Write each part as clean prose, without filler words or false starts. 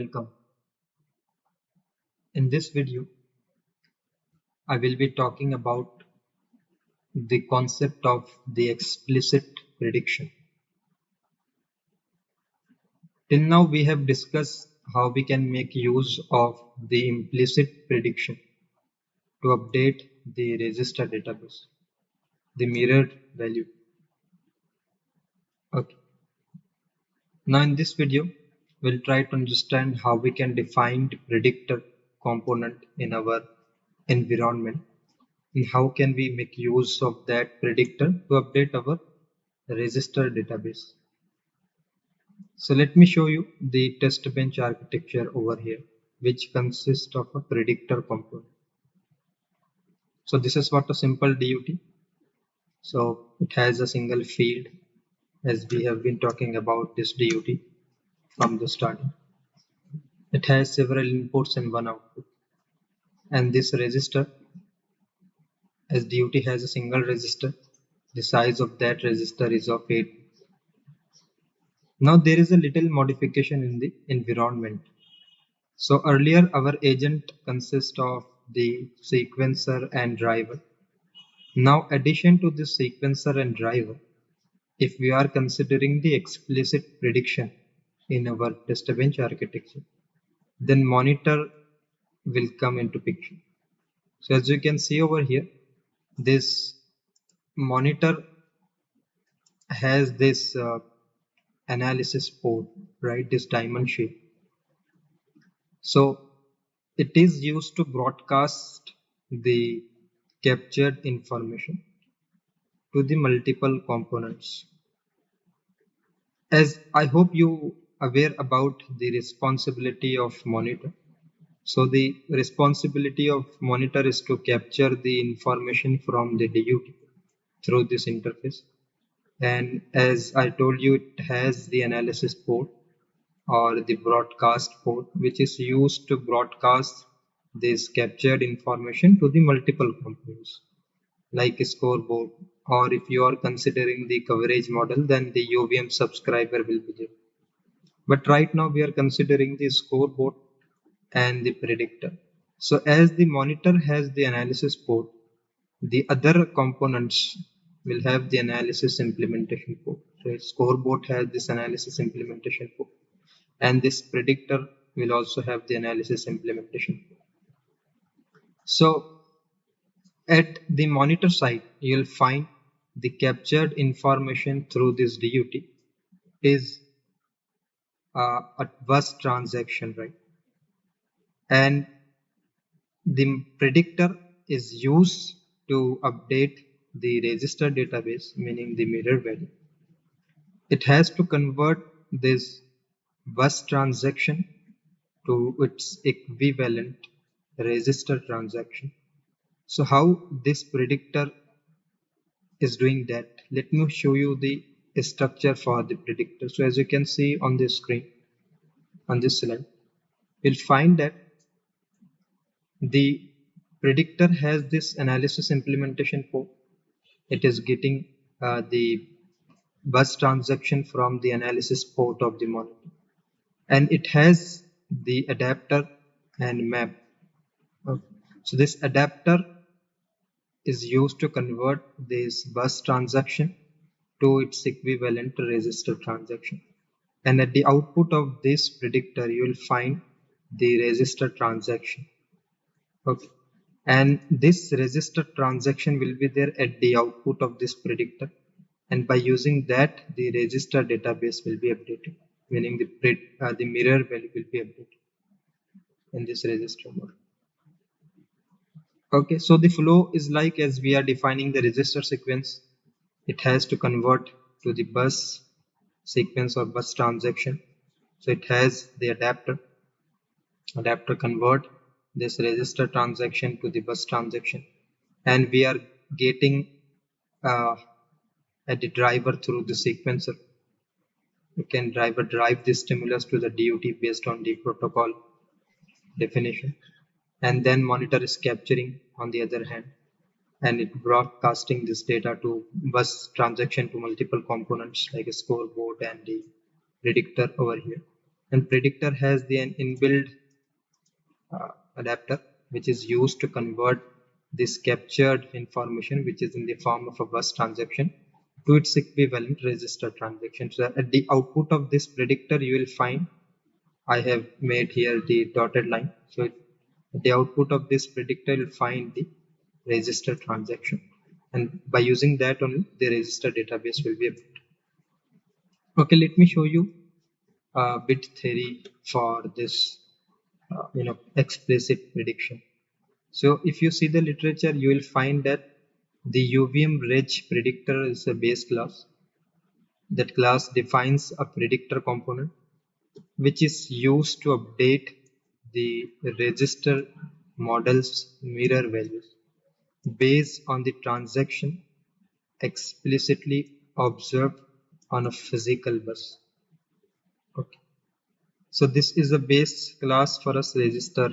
welcome. In this video, I will be talking about the concept of the explicit prediction. Till now, we have discussed how we can make use of the implicit prediction to update the register database, the mirrored value. Okay. Now in this video, we'll try to understand how we can define the predictor component in our environment and how can we make use of that predictor to update our register database. So let me show you the test bench architecture over here, which consists of a predictor component. So this is what a simple DUT. So it has a single field, as we have been talking about this DUT from the starting. It has several inputs and one output. And this register, as DUT has a single register, the size of that register is of 8. Now there is a little modification in the environment. So earlier our agent consists of the sequencer and driver. Now addition to this sequencer and driver, if we are considering the explicit prediction in our test bench architecture, then monitor will come into picture. So as you can see over here, this monitor has this analysis port, right? This diamond shape. So it is used to broadcast the captured information to the multiple components. As I hope you are aware about the responsibility of monitor. So the responsibility of monitor is to capture the information from the DUT through this interface. And as I told you, it has the analysis port or the broadcast port, which is used to broadcast this captured information to the multiple components like a scoreboard, or if you are considering the coverage model, then the UVM subscriber will be there. But right now we are considering the scoreboard and the predictor. So as the monitor has the analysis port, the other components will have the analysis implementation port. So scoreboard has this analysis implementation port, and this predictor will also have the analysis implementation port. So at the monitor side, you'll find the captured information through this DUT is a bus transaction, right? And the predictor is used to update the register database, meaning the mirror value. It has to convert this bus transaction to its equivalent register transaction. So how this predictor is doing that? Let me show you the structure for the predictor. So as you can see on this screen, on this slide, you'll find that the predictor has this analysis implementation port. It is getting the bus transaction from the analysis port of the monitor, and it has the adapter and map. So this adapter is used to convert this bus transaction to its equivalent register transaction, and at the output of this predictor you will find the register transaction. Okay, and this register transaction will be there at the output of this predictor, and by using that the register database will be updated, meaning the mirror value will be updated in this register model. Okay, so the flow is like, as we are defining the register sequence, it has to convert to the bus sequence or bus transaction. So it has the adapter convert this register transaction to the bus transaction, and we are getting at the driver through the sequencer. You can drive this stimulus to the DUT based on the protocol definition, and then monitor is capturing on the other hand, and it broadcasting this data to bus transaction to multiple components like a scoreboard and the predictor over here. And predictor has an inbuilt adapter which is used to convert this captured information, which is in the form of a bus transaction, to its equivalent register transaction. So at the output of this predictor, you will find I have made here the dotted line. So the output of this predictor will find the register transaction, and by using that only the register database will be built. Okay, let me show you bit theory for this explicit prediction. So if you see the literature, you will find that the UVM RAL predictor is a base class. That class defines a predictor component which is used to update the register model's mirror values based on the transaction explicitly observed on a physical bus. Okay. So this is a base class for us register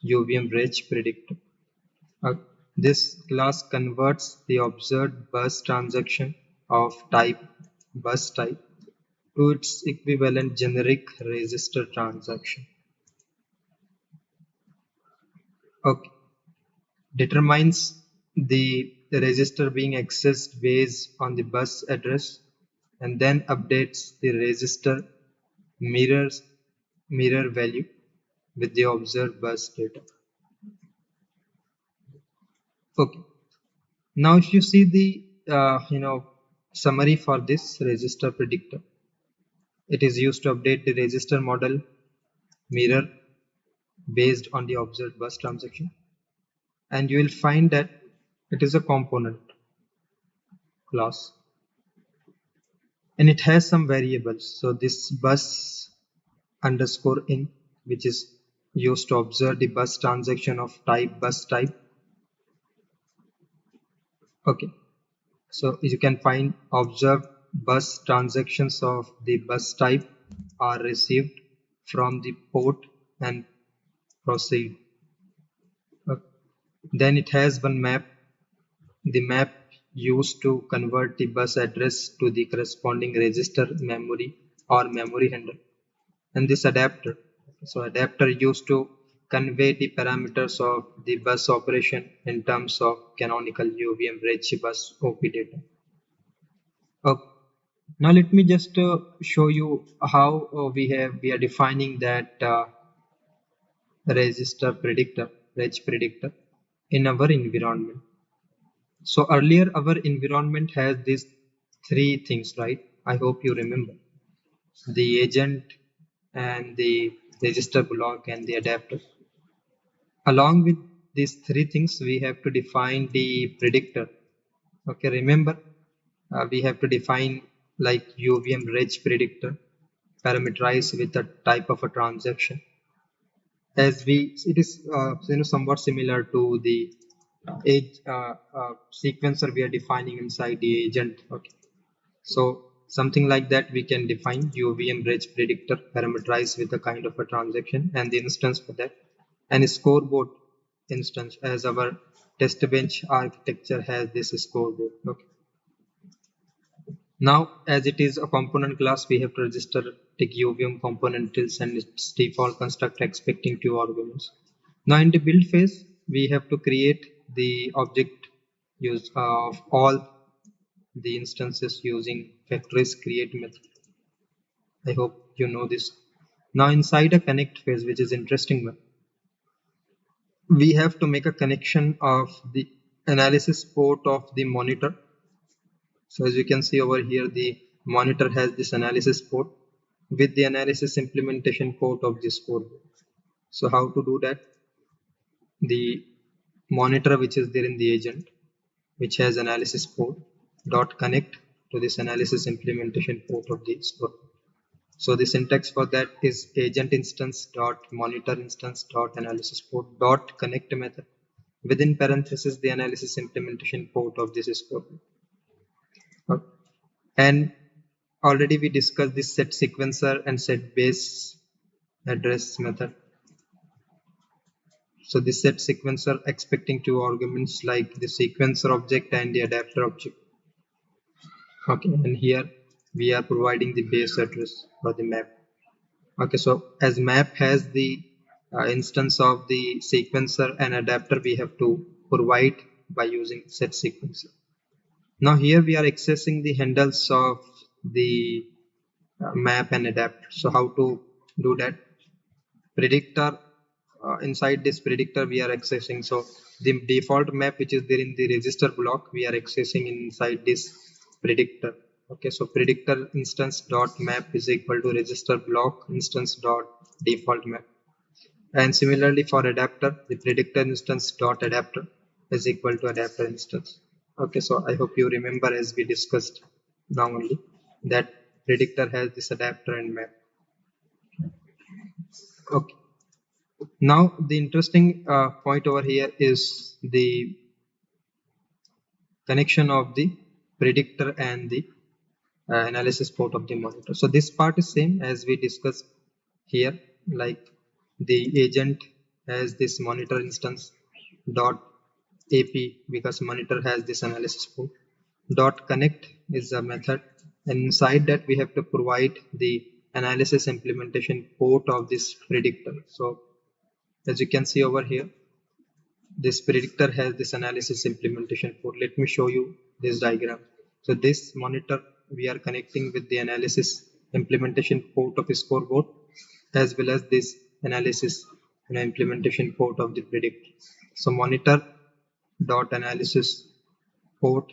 UVM RAL predictor. This class converts the observed bus transaction of type bus type to its equivalent generic register transaction. Okay. Determines the register being accessed based on the bus address and then updates the register mirror value with the observed bus data. Okay. Now if you see the summary for this register predictor, it is used to update the register model mirror based on the observed bus transaction, and you will find that it is a component class and it has some variables. So this bus underscore in, which is used to observe the bus transaction of type bus type. Okay, so you can find observed bus transactions of the bus type are received from the port and proceed. Okay. Then it has one map, the map used to convert the bus address to the corresponding register memory or memory handle, and this adapter. So adapter used to convey the parameters of the bus operation in terms of canonical UVM RAL bus OP data. Okay. Now let me just show you how we are defining that register predictor, RAL predictor in our environment. So earlier our environment has these three things, right? I hope you remember. The agent and the register block and the adapter. Along with these three things, we have to define the predictor. Okay, remember we have to define like UVM RAL predictor parameterized with a type of a transaction. It is somewhat similar to the sequencer we are defining inside the agent. Okay, so something like that we can define UVM RAL predictor parameterized with a kind of a transaction and the instance for that, and a scoreboard instance as our test bench architecture has this scoreboard. Okay. Now, as it is a component class, we have to register the UVM component tills and its default constructor expecting 2 arguments. Now, in the build phase, we have to create the object use of all the instances using factories create method. I hope you know this. Now, inside a connect phase, which is interesting one, we have to make a connection of the analysis port of the monitor. So as you can see over here, the monitor has this analysis port with the analysis implementation port of this port. So how to do that? The monitor which is there in the agent, which has analysis port, dot connect to this analysis implementation port of this port. So the syntax for that is agent instance dot monitor instance dot analysis port dot connect method within parenthesis the analysis implementation port of this port. Okay. And already we discussed this set sequencer and set base address method. So this set sequencer expecting 2 arguments like the sequencer object and the adapter object. Okay, and here we are providing the base address for the map. Okay, so as map has the instance of the sequencer and adapter, we have to provide by using set sequencer. Now here we are accessing the handles of the map and adapter. So how to do that? Predictor, inside this predictor we are accessing. So the default map which is there in the register block, we are accessing inside this predictor. Okay, so predictor instance dot map is equal to register block instance dot default map. And similarly for adapter, the predictor instance dot adapter is equal to adapter instance. Okay, so I hope you remember, as we discussed now only, that predictor has this adapter and map. Okay, now the interesting point over here is the connection of the predictor and the analysis port of the monitor. So this part is same as we discussed here, like the agent has this monitor instance dot ap because monitor has this analysis port. Dot connect is a method, and inside that we have to provide the analysis implementation port of this predictor. So as you can see over here, this predictor has this analysis implementation port. Let me show you this diagram. So this monitor we are connecting with the analysis implementation port of scoreboard, as well as this analysis and implementation port of the predictor. So monitor dot analysis port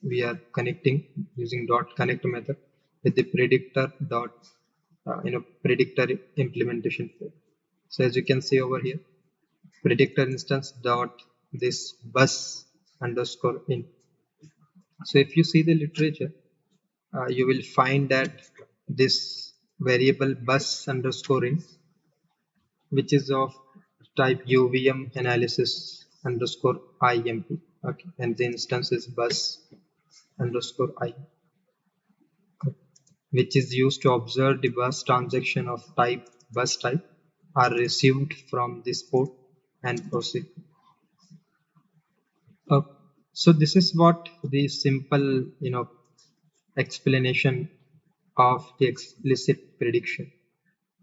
we are connecting using dot connect method with the predictor dot predictor implementation port. So as you can see over here, predictor instance dot this bus underscore in. So if you see the literature, you will find that this variable bus underscore in, which is of type UVM analysis underscore IMP. Okay, and the instance is bus underscore I, which is used to observe the bus transaction of type bus type are received from this port and proceed. So this is what the simple explanation of the explicit prediction.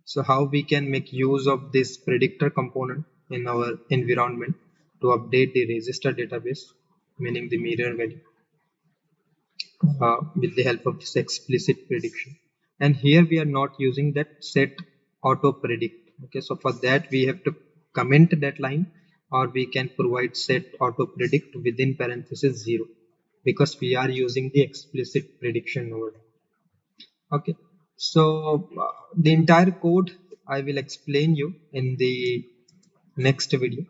So how we can make use of this predictor component in our environment to update the register database, meaning the mirror value, with the help of this explicit prediction. And here we are not using that set auto predict. Okay, so for that we have to comment that line, or we can provide set auto predict within parenthesis 0, because we are using the explicit prediction node. Okay, so the entire code I will explain you in the next video.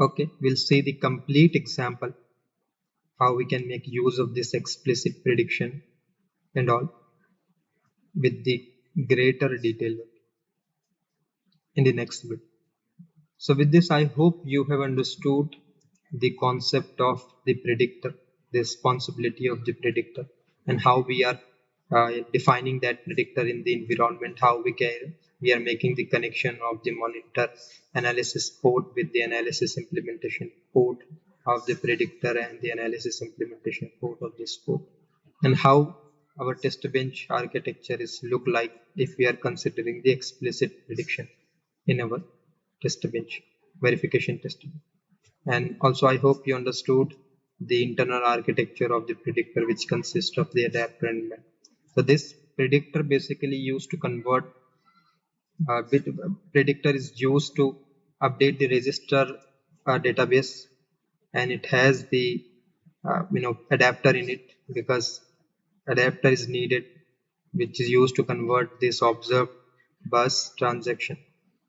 Okay, we'll see the complete example, how we can make use of this explicit prediction and all with the greater detail in the next video. So with this, I hope you have understood the concept of the predictor, the responsibility of the predictor, and how we are defining that predictor in the environment, how we are making the connection of the monitor analysis port with the analysis implementation port of the predictor and the analysis implementation port of this port, and how our test bench architecture is look like if we are considering the explicit prediction in our test bench verification testing. And also I hope you understood the internal architecture of the predictor, which consists of the adapter and map. So this predictor basically used to convert predictor is used to update the register database, and it has the adapter in it, because adapter is needed, which is used to convert this observed bus transaction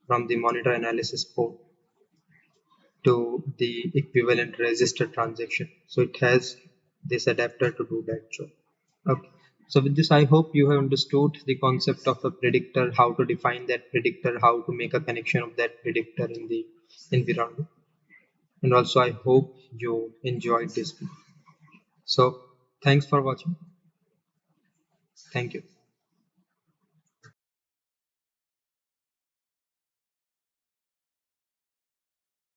from the monitor analysis port to the equivalent register transaction. So it has this adapter to do that job. Okay. So with this, I hope you have understood the concept of a predictor, how to define that predictor, how to make a connection of that predictor in the environment. And also I hope you enjoyed this video. So thanks for watching. Thank you.